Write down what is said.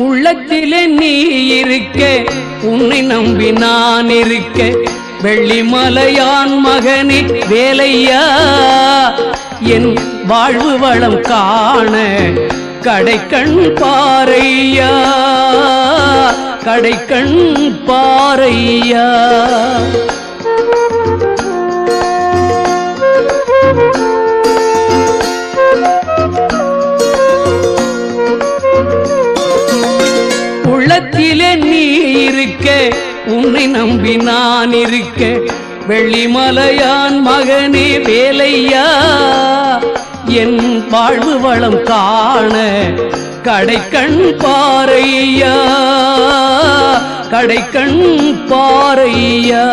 உள்ளத்திலே நீ இருக்க, உன்னை நம்பி நான் இருக்க, வெள்ளிமலையான் மகனே வேலையா, என் வாழ்வு வளம் காண கடைக்கண் பாரையா, கடைக்கண் பாரையா. உள்ளத்திலே நீ இருக்க, உன்னை நம்பி நான் இருக்க, வெள்ளிமலையான் மகனே வேலையா, என் வாழ்வு வளம் காண கடைக்கண் பாரையா, கடைக்கண் பாரையா.